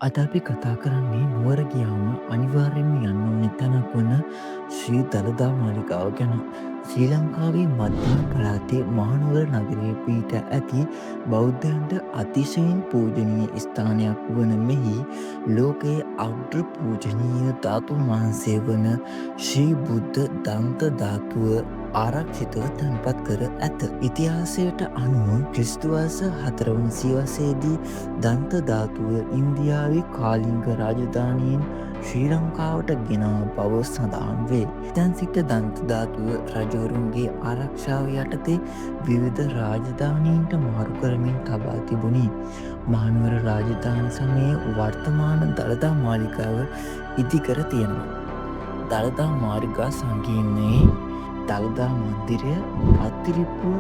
අද අපි කතා කරන්නේ නුවර ගියාම අනිවාර්යෙන්ම යන්න ඕනෙ තැනක් වන ශ්‍රී දළදා මාලිගාව ගැන. ශ්‍රී ලංකාවේ මධ්‍යම පළාතේ මහනුවර නගරයේ පිහිට ඇති බෞද්ධයන්ට අතිශයින් පූජනීය ස්ථානයක් වන මෙහි ලෝකයේ අග්‍ර පූජනීය ධාතුන් වහන්සේ වන ශ්‍රී බුද්ධ දන්ත ධාතුව ආරක්ෂිතව තැන්පත් කර ඇත. ඉතිහාසයට අනුව ක්‍රිස්තුවර්ෂ 4 වන සියවසේදී දන්ත ධාතුව ඉන්දියාවේ කාලිංග රාජධානියෙන් ශ්‍රී ලංකාවට ගෙනා බව සඳහන් වේ. දැන් සිට දන්ත ධාතුව රජවරුන්ගේ ආරක්ෂාව යටතේ විවිධ රාජධානීන්ට මාරු කරමින් තබා තිබුණි. මහනුවර රාජධානි සමයේ වර්තමාන දළදා මාලිගාව ඉදිකර තියෙනවා. දළදා මාලිගා සංකීර්ණයේ දළදා මන්දිරය, අත්තිරිප්පුව,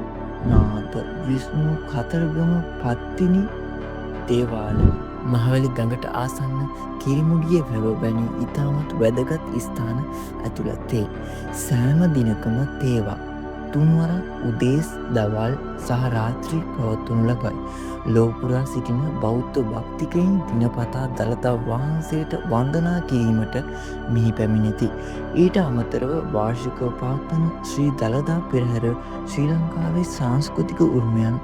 නාථ විෂ්ණු කතරගම පත්තිනි දේවාල, මහවැලි ගඟට ආසන්න කිරිමුඩිය වැව වැනි ඉතාමත් වැදගත් ස්ථාන ඇතුළත් වේ. සෑම දිනකම තේවා තුන්වරක් උදේස් දවල් සහ රාත්‍රී පවත්වනු ලබයි. ලෝපුරා සිටින බෞද්ධ භක්තිකයින් දිනපතා දළදා වහන්සේට වන්දනා කිරීමට මෙහි පැමිණෙති. ඊට අමතරව වාර්ෂිකව පවත්වන ශ්‍රී දළදා පෙරහැර ශ්‍රී ලංකාවේ සංස්කෘතික උරුමයන්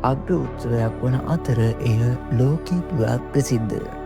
අග්‍ර උත්සවයක් වන අතර එය ලෝකයේ පුරා ප්‍රසිද්ධය.